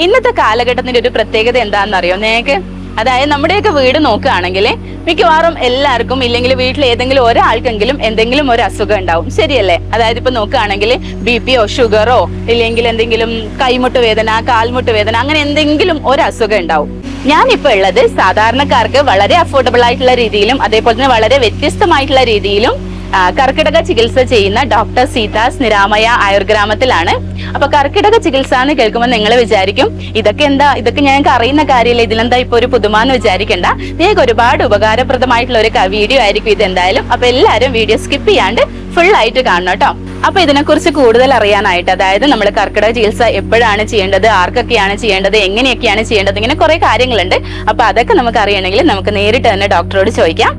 ഇന്നത്തെ കാലഘട്ടത്തിന്റെ ഒരു പ്രത്യേകത എന്താണെന്നറിയോ നിങ്ങൾക്ക്? അതായത് നമ്മുടെയൊക്കെ വീട് നോക്കുകയാണെങ്കിൽ മിക്കവാറും എല്ലാവർക്കും ഇല്ലെങ്കിൽ വീട്ടിൽ ഏതെങ്കിലും ഒരാൾക്കെങ്കിലും എന്തെങ്കിലും ഒരു അസുഖം ഉണ്ടാവും, ശരിയല്ലേ? അതായത് ഇപ്പൊ നോക്കുകയാണെങ്കിൽ ബിപിയോ ഷുഗറോ ഇല്ലെങ്കിൽ എന്തെങ്കിലും കൈമുട്ട് വേദന, കാൽമുട്ട് വേദന, അങ്ങനെ എന്തെങ്കിലും ഒരു അസുഖം ഉണ്ടാവും. ഞാനിപ്പോ ഉള്ളത് സാധാരണക്കാർക്ക് വളരെ അഫോർഡബിൾ ആയിട്ടുള്ള രീതിയിലും അതേപോലെ തന്നെ വളരെ വ്യത്യസ്തമായിട്ടുള്ള രീതിയിലും കർക്കിടക ചികിത്സ ചെയ്യുന്ന ഡോക്ടർ സീതാസ് നിരാമയ ആയുർഗ്രാമത്തിലാണ്. അപ്പൊ കർക്കിടക ചികിത്സ എന്ന് കേൾക്കുമ്പോൾ നിങ്ങൾ വിചാരിക്കും ഇതൊക്കെ ഞങ്ങൾക്ക് അറിയുന്ന കാര്യമില്ല, ഇതിലെന്താ ഇപ്പൊ ഒരു പുതുമാന്ന് വിചാരിക്കണ്ട. നിങ്ങൾക്ക് ഒരുപാട് ഉപകാരപ്രദമായിട്ടുള്ള ഒരു വീഡിയോ ആയിരിക്കും ഇത് എന്തായാലും. അപ്പൊ എല്ലാവരും വീഡിയോ സ്കിപ്പ് ചെയ്യാണ്ട് ഫുൾ ആയിട്ട് കാണണം കേട്ടോ. അപ്പൊ ഇതിനെക്കുറിച്ച് കൂടുതൽ അറിയാനായിട്ട്, അതായത് നമ്മൾ കർക്കിടക ചികിത്സ എപ്പോഴാണ് ചെയ്യേണ്ടത്, ആർക്കൊക്കെയാണ് ചെയ്യേണ്ടത്, എങ്ങനെയൊക്കെയാണ് ചെയ്യേണ്ടത്, ഇങ്ങനെ കുറെ കാര്യങ്ങളുണ്ട്. അപ്പൊ അതൊക്കെ നമുക്ക് അറിയണമെങ്കിൽ നമുക്ക് നേരിട്ട് തന്നെ ഡോക്ടറോട് ചോദിക്കാം.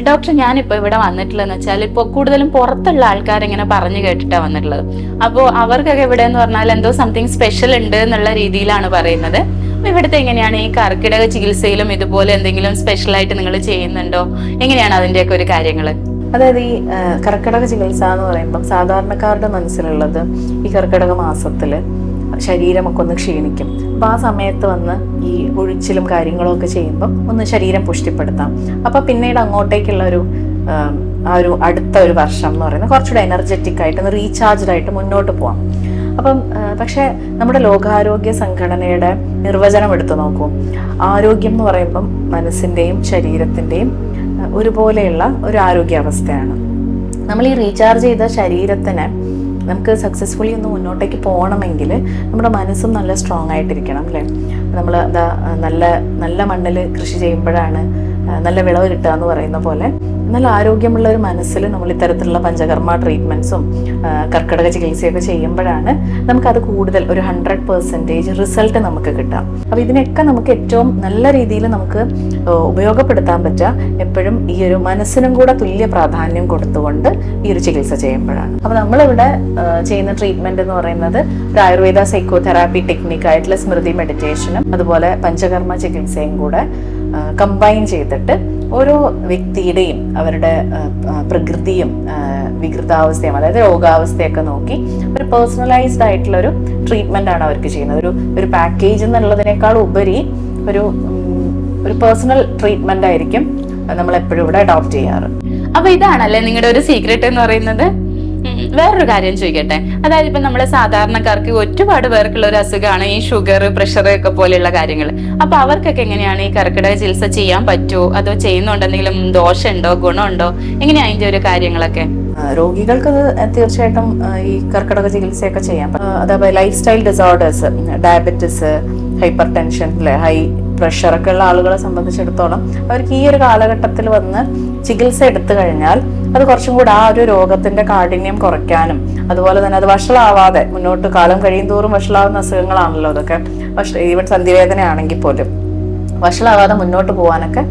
ഡോക്ടർ, ഞാനിപ്പോ ഇവിടെ വന്നിട്ടുള്ളതെന്ന് വെച്ചാൽ ഇപ്പൊ കൂടുതലും പുറത്തുള്ള ആൾക്കാർ ഇങ്ങനെ പറഞ്ഞു കേട്ടിട്ടാണ് വന്നിട്ടുള്ളത്. അപ്പോൾ അവർക്കൊക്കെ ഇവിടെ എന്ന് പറഞ്ഞാൽ എന്തോ സംതിങ് സ്പെഷ്യൽ ഉണ്ട് എന്നുള്ള രീതിയിലാണ് പറയുന്നത്. അപ്പൊ ഇവിടുത്തെ എങ്ങനെയാണ് ഈ കർക്കിടക ചികിത്സയിലും ഇതുപോലെ എന്തെങ്കിലും സ്പെഷ്യൽ ആയിട്ട് നിങ്ങൾ ചെയ്യുന്നുണ്ടോ? എങ്ങനെയാണ് അതിന്റെയൊക്കെ ഒരു കാര്യങ്ങള്? അതായത് ഈ കർക്കിടക ചികിത്സ എന്ന് പറയുമ്പോൾ സാധാരണക്കാരുടെ മനസ്സിലുള്ളത് ഈ കർക്കിടക മാസത്തില് ശരീരമൊക്കെ ഒന്ന് ക്ഷീണിക്കും. അപ്പൊ ആ സമയത്ത് വന്ന് ഈ ഒഴിച്ചിലും കാര്യങ്ങളും ഒക്കെ ചെയ്യുമ്പോൾ ഒന്ന് ശരീരം പുഷ്ടിപ്പെടുത്താം. അപ്പൊ പിന്നീട് അങ്ങോട്ടേക്കുള്ള ആ ഒരു അടുത്ത ഒരു വർഷം എന്ന് പറയുന്നത് കുറച്ചുകൂടെ എനർജറ്റിക് ആയിട്ട് ഒന്ന് റീചാർജ്ഡ് ആയിട്ട് മുന്നോട്ട് പോവാം. അപ്പം പക്ഷെ നമ്മുടെ ലോകാരോഗ്യ സംഘടനയുടെ നിർവചനം എടുത്തു നോക്കൂ. ആരോഗ്യം എന്ന് പറയുമ്പം മനസ്സിന്റെയും ശരീരത്തിന്റെയും ഒരുപോലെയുള്ള ഒരു ആരോഗ്യാവസ്ഥയാണ്. നമ്മൾ ഈ റീചാർജ് ചെയ്ത ശരീരത്തിനെ നമുക്ക് സക്സസ്ഫുള്ളി ഒന്ന് മുന്നോട്ടേക്ക് പോകണമെങ്കിൽ നമ്മുടെ മനസ്സും നല്ല സ്ട്രോങ് ആയിട്ടിരിക്കണം, അല്ലേ? നമ്മൾ നല്ല നല്ല മണ്ണിൽ കൃഷി ചെയ്യുമ്പോഴാണ് നല്ല വിളവ് കിട്ടുക എന്ന് പറയുന്ന പോലെ നല്ല ആരോഗ്യമുള്ള ഒരു മനസ്സിൽ നമ്മൾ ഇത്തരത്തിലുള്ള പഞ്ചകർമ്മ ട്രീറ്റ്മെന്റ്സും കർക്കിടക ചികിത്സയൊക്കെ ചെയ്യുമ്പോഴാണ് നമുക്കത് കൂടുതൽ ഒരു 100% റിസൾട്ട് നമുക്ക് കിട്ടാം. അപ്പൊ ഇതിനൊക്കെ നമുക്ക് ഏറ്റവും നല്ല രീതിയിൽ നമുക്ക് ഉപയോഗപ്പെടുത്താൻ പറ്റുക എപ്പോഴും ഈ ഒരു മനസ്സിനും കൂടെ തുല്യ പ്രാധാന്യം കൊടുത്തുകൊണ്ട് ഈ ഒരു ചികിത്സ ചെയ്യുമ്പോഴാണ്. അപ്പൊ നമ്മളിവിടെ ചെയ്യുന്ന ട്രീറ്റ്മെന്റ് എന്ന് പറയുന്നത് ഒരു ആയുർവേദ സൈക്കോതെറാപ്പി ടെക്നിക് ആയിട്ടുള്ള സ്മൃതി മെഡിറ്റേഷനും അതുപോലെ പഞ്ചകർമ്മ ചികിത്സയും കൂടെ കമ്പൈൻ ചെയ്തിട്ട് ഓരോ വ്യക്തിയുടെയും അവരുടെ പ്രകൃതിയും വികൃതാവസ്ഥയും അതായത് രോഗാവസ്ഥയൊക്കെ നോക്കി ഒരു പേഴ്സണലൈസ്ഡ് ആയിട്ടുള്ള ഒരു ട്രീറ്റ്മെന്റ് ആണ് അവർക്ക് ചെയ്യുന്നത്. ഒരു പാക്കേജ് എന്നുള്ളതിനേക്കാൾ ഉപരി ഒരു പേഴ്സണൽ ട്രീറ്റ്മെന്റ് ആയിരിക്കും നമ്മൾ എപ്പോഴും ഇവിടെ അഡോപ്റ്റ് ചെയ്യാറ്. അപ്പൊ ഇതാണല്ലേ നിങ്ങളുടെ ഒരു സീക്രട്ട് എന്ന് പറയുന്നത്? വേറൊരു കാര്യം ചോദിക്കട്ടെ, അതായത് ഇപ്പൊ നമ്മളെ സാധാരണക്കാർക്ക് ഒരുപാട് പേർക്കുള്ള ഒരു അസുഖമാണ് ഈ ഷുഗർ, പ്രഷർ ഒക്കെ പോലെയുള്ള കാര്യങ്ങൾ. അപ്പൊ അവർക്കൊക്കെ എങ്ങനെയാണ് ഈ കർക്കിടക ചികിത്സ ചെയ്യാൻ പറ്റുമോ, അതോ ചെയ്യുന്നുണ്ടോ എന്തെങ്കിലും ദോഷമുണ്ടോ, ഗുണമുണ്ടോ, എങ്ങനെയാ അതിന്റെ ഒരു കാര്യങ്ങളൊക്കെ? രോഗികൾക്ക് തീർച്ചയായിട്ടും ഈ കർക്കിടക ചികിത്സയൊക്കെ ചെയ്യാം. അതേപോലെ lifestyle disorders, diabetes, hypertension, high പ്രഷറൊക്കെ ഉള്ള ആളുകളെ സംബന്ധിച്ചിടത്തോളം അവർക്ക് ഈ ഒരു കാലഘട്ടത്തിൽ വന്ന് ചികിത്സ എടുത്തു കഴിഞ്ഞാൽ അത് കുറച്ചും കൂടെ ആ ഒരു രോഗത്തിന്റെ കാഠിന്യം കുറയ്ക്കാനും അതുപോലെ തന്നെ അത് വഷളാവാതെ മുന്നോട്ട് കാലം കഴിയും തോറും വഷളാവുന്ന അസുഖങ്ങളാണല്ലോ അതൊക്കെ. ഈവൻ സന്ധിവേദനയാണെങ്കിൽ പോലും വഷളാവാതെ മുന്നോട്ട് പോകാനൊക്കെ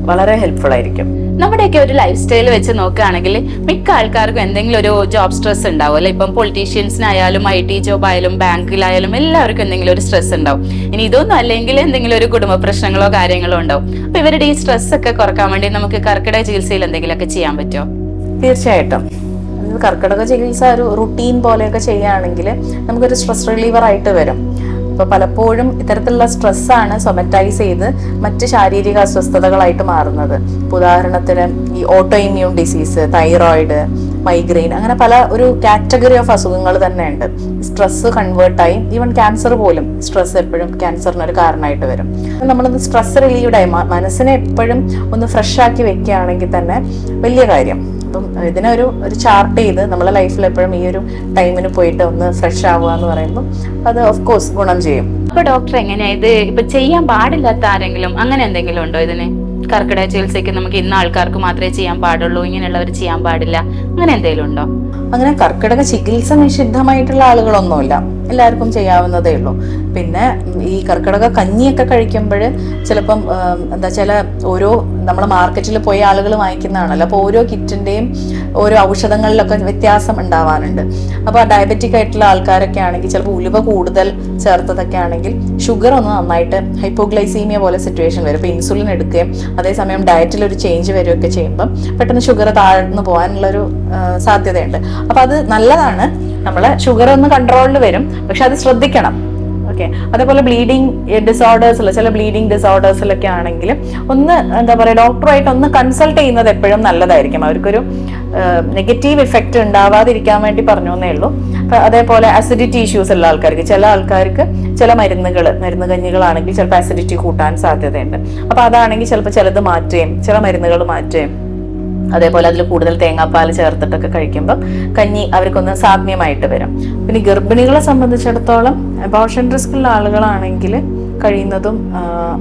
വളരെ ഹെൽപ്ഫുൾ ആയിരിക്കും. നമ്മുടെയൊക്കെ ഒരു ലൈഫ് സ്റ്റൈൽ വെച്ച് നോക്കുകയാണെങ്കിൽ മിക്ക ആൾക്കാർക്കും എന്തെങ്കിലും ഒരു ജോബ് സ്ട്രെസ് ഉണ്ടാവും, അല്ലെ? ഇപ്പം പൊളിറ്റീഷ്യൻസിനായാലും IT ജോബ് ആയാലും ബാങ്കിലായാലും എല്ലാവർക്കും എന്തെങ്കിലും ഒരു സ്ട്രെസ് ഉണ്ടാവും. ഇനി ഇതൊന്നും അല്ലെങ്കിൽ എന്തെങ്കിലും ഒരു കുടുംബ പ്രശ്നങ്ങളോ കാര്യങ്ങളോ ഉണ്ടാവും. അപ്പൊ ഇവരുടെ ഈ സ്ട്രെസ് ഒക്കെ കുറക്കാൻ വേണ്ടി നമുക്ക് കർക്കിടക ചികിത്സയിൽ എന്തെങ്കിലുമൊക്കെ ചെയ്യാൻ പറ്റുമോ? തീർച്ചയായിട്ടും. കർക്കിടക ചികിത്സ ഒരു റുട്ടീൻ പോലെയൊക്കെ ചെയ്യുകയാണെങ്കിൽ നമുക്കൊരു സ്ട്രെസ് റിലീവർ ആയിട്ട് വരും. അപ്പോൾ പലപ്പോഴും ഇത്തരത്തിലുള്ള സ്ട്രെസ്സാണ് സൊമറ്റൈസ് ചെയ്ത് മറ്റ് ശാരീരിക അസ്വസ്ഥതകളായിട്ട് മാറുന്നത്. ഉദാഹരണത്തിന് ഈ auto immune disease, thyroid, migraine, അങ്ങനെ പല ഒരു കാറ്റഗറി ഓഫ് അസുഖങ്ങൾ തന്നെ ഉണ്ട്. സ്ട്രെസ് കൺവേർട്ടായി ഈവൻ ക്യാൻസർ പോലും സ്ട്രെസ് എപ്പോഴും ക്യാൻസറിനൊരു കാരണമായിട്ട് വരും. നമ്മളൊന്ന് സ്ട്രെസ് റിലീവ്ഡായി മനസ്സിനെ എപ്പോഴും ഒന്ന് ഫ്രഷ് ആക്കി വെക്കുകയാണെങ്കിൽ തന്നെ വലിയ കാര്യം. അപ്പം ഇതിനെ ഒരു ചാർട്ട് ചെയ്ത് നമ്മളെ ലൈഫിൽ എപ്പോഴും ഈ ഒരു ടൈമിന് പോയിട്ട് ഒന്ന് ഫ്രഷ് ആവുക എന്ന് പറയുമ്പോൾ അത് ഓഫ് കോഴ്സ് ഗുണം ചെയ്യും. അപ്പൊ ഡോക്ടർ, എങ്ങനെയാ ഇത് ഇപ്പൊ ചെയ്യാൻ പാടില്ലാത്ത ആരെങ്കിലും അങ്ങനെ എന്തെങ്കിലും ഉണ്ടോ ഇതിന്? കർക്കിടക ചികിത്സയ്ക്ക് നമുക്ക് ഇന്ന ആൾക്കാർക്ക് മാത്രമേ ചെയ്യാൻ പാടുള്ളൂ, ഇങ്ങനെയുള്ളവർ ചെയ്യാൻ പാടില്ല, അങ്ങനെ എന്തെങ്കിലും ഉണ്ടോ? അങ്ങനെ കർക്കിടക ചികിത്സ നിഷിദ്ധമായിട്ടുള്ള ആളുകളൊന്നുമില്ല. എല്ലാവർക്കും ചെയ്യാവുന്നതേ ഉള്ളൂ. പിന്നെ ഈ കർക്കിടക കഞ്ഞിയൊക്കെ കഴിക്കുമ്പോൾ ചിലപ്പം എന്താ ചില ഓരോ നമ്മൾ മാർക്കറ്റിൽ പോയി ആളുകൾ വാങ്ങിക്കുന്നതാണല്ലോ, അപ്പോൾ ഓരോ കിറ്റിൻ്റെയും ഓരോ ഔഷധങ്ങളിലൊക്കെ വ്യത്യാസം ഉണ്ടാവാറുണ്ട്. അപ്പോൾ ഡയബറ്റിക് ആയിട്ടുള്ള ആൾക്കാരൊക്കെ ആണെങ്കിൽ ചിലപ്പോൾ ഉലുവ കൂടുതൽ ചേർത്തതൊക്കെ ആണെങ്കിൽ ഷുഗർ ഒന്ന് നന്നായിട്ട് ഹൈപ്പോഗ്ലൈസീമിയ പോലെ സിറ്റുവേഷൻ വരും. ഇപ്പോൾ ഇൻസുലിൻ എടുക്കുകയും അതേസമയം ഡയറ്റിൽ ഒരു ചേഞ്ച് വരികയൊക്കെ ചെയ്യുമ്പം പെട്ടെന്ന് ഷുഗർ താഴ്ന്നു പോകാനുള്ളൊരു സാധ്യതയുണ്ട്. അപ്പോൾ അത് നല്ലതാണ്, നമ്മളെ ഷുഗർ ഒന്ന് കൺട്രോളിൽ വരും, പക്ഷെ അത് ശ്രദ്ധിക്കണം. ഓക്കെ, അതേപോലെ ബ്ലീഡിങ് ഡിസോർഡേഴ്സിൽ, ചില ബ്ലീഡിങ് ഡിസോർഡേഴ്സിലൊക്കെ ആണെങ്കിൽ ഒന്ന് എന്താ പറയുക, ഡോക്ടറുമായിട്ട് ഒന്ന് കൺസൾട്ട് ചെയ്യുന്നത് എപ്പോഴും നല്ലതായിരിക്കും. അവർക്കൊരു നെഗറ്റീവ് ഇഫക്റ്റ് ഉണ്ടാവാതിരിക്കാൻ വേണ്ടി പറഞ്ഞു എന്നേ ഉള്ളൂ. അതേപോലെ അസിഡിറ്റി ഇഷ്യൂസ് ഉള്ള ആൾക്കാർക്ക്, ചില ആൾക്കാർക്ക് ചില മരുന്ന് കഞ്ഞികളാണെങ്കിൽ ചിലപ്പോൾ അസിഡിറ്റി കൂട്ടാൻ സാധ്യതയുണ്ട്. അപ്പോൾ അതാണെങ്കിൽ ചിലപ്പോൾ ചിലത് മാറ്റുകയും ചില മരുന്നുകൾ മാറ്റുകയും അതേപോലെ അതിൽ കൂടുതൽ തേങ്ങാപ്പാൽ ചേർത്തിട്ടൊക്കെ കഴിക്കുമ്പോൾ കഞ്ഞി അവർക്കൊന്ന് സാമ്യമായിട്ട് വരും. പിന്നെ ഗർഭിണികളെ സംബന്ധിച്ചിടത്തോളം അബോർഷൻ റിസ്ക് ഉള്ള ആളുകളാണെങ്കിൽ കഴിയുന്നതും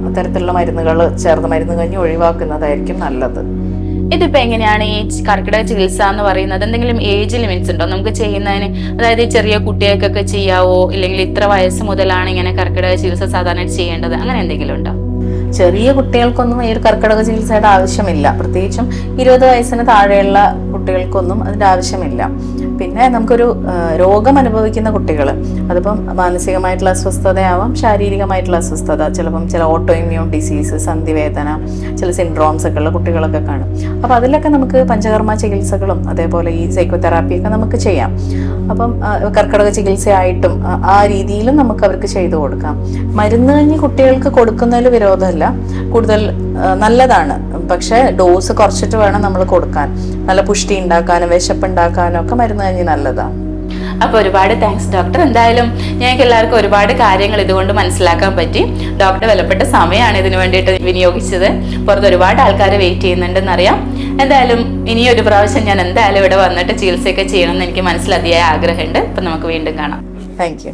അത്തരത്തിലുള്ള മരുന്നുകൾ ചേർത്ത് മരുന്ന് കഞ്ഞി ഒഴിവാക്കുന്നതായിരിക്കും നല്ലത്. ഇതിപ്പോ എങ്ങനെയാണ് ഈ കർക്കിടക ചികിത്സ എന്ന് പറയുന്നത്? എന്തെങ്കിലും ഏജ് ലിമിറ്റ്സ് ഉണ്ടോ നമുക്ക് ചെയ്യുന്നതിന്? അതായത് ചെറിയ കുട്ടികൾക്കൊക്കെ ചെയ്യാവോ, ഇല്ലെങ്കിൽ ഇത്ര വയസ്സ് മുതലാണ് ഇങ്ങനെ കർക്കിടക ചികിത്സ സാധാരണ ചെയ്യേണ്ടത്, അങ്ങനെ എന്തെങ്കിലും ഉണ്ടോ? ചെറിയ കുട്ടികൾക്കൊന്നും ഈ ഒരു കർക്കിടക ചികിത്സയുടെ ആവശ്യമില്ല, പ്രത്യേകിച്ചും 20 വയസ്സിന് താഴെയുള്ള കുട്ടികൾക്കൊന്നും അതിൻ്റെ ആവശ്യമില്ല. പിന്നെ നമുക്കൊരു രോഗം അനുഭവിക്കുന്ന കുട്ടികൾ, അതിപ്പം മാനസികമായിട്ടുള്ള അസ്വസ്ഥതയാവാം, ശാരീരികമായിട്ടുള്ള അസ്വസ്ഥത, ചിലപ്പം ചില ഓട്ടോ ഇമ്മ്യൂൺ ഡിസീസ്, സന്ധിവേദന, ചില സിൻഡ്രോംസ് ഒക്കെ ഉള്ള കുട്ടികളൊക്കെ കാണും. അപ്പോൾ അതിലൊക്കെ നമുക്ക് പഞ്ചകർമ്മ ചികിത്സകളും അതേപോലെ ഈ സൈക്കോതെറാപ്പിയൊക്കെ നമുക്ക് ചെയ്യാം. അപ്പം കർക്കിടക ചികിത്സയായിട്ടും ആ രീതിയിലും നമുക്ക് അവർക്ക് ചെയ്തു കൊടുക്കാം. മരുന്ന് കഞ്ഞി കുട്ടികൾക്ക് കൊടുക്കുന്നതിൽ വിരോധമല്ല, കൂടുതൽ നല്ലതാണ്. പക്ഷേ ഡോസ് കുറച്ചിട്ട് വേണം നമ്മൾ കൊടുക്കാൻ. നല്ല പുഷ്ടി ഉണ്ടാക്കാനും വിശപ്പ് ഉണ്ടാക്കാനും ഒക്കെ മരുന്ന് കഞ്ഞി നല്ലതാണ്. അപ്പോൾ ഒരുപാട് താങ്ക്സ് ഡോക്ടർ. എന്തായാലും ഞങ്ങൾക്ക് എല്ലാവർക്കും ഒരുപാട് കാര്യങ്ങൾ ഇതുകൊണ്ട് മനസ്സിലാക്കാൻ പറ്റി. ഡോക്ടർ വിലപ്പെട്ട സമയമാണ് ഇതിനു വേണ്ടിയിട്ട് വിനിയോഗിച്ചത്. പുറത്ത് ഒരുപാട് ആൾക്കാർ വെയിറ്റ് ചെയ്യുന്നുണ്ടെന്നറിയാം. എന്തായാലും ഇനിയൊരു പ്രാവശ്യം ഞാൻ എന്തായാലും ഇവിടെ വന്നിട്ട് ചികിത്സയൊക്കെ ചെയ്യണമെന്ന് എനിക്ക് മനസ്സിലധികം ആഗ്രഹമുണ്ട്. അപ്പം നമുക്ക് വീണ്ടും കാണാം. Thank you.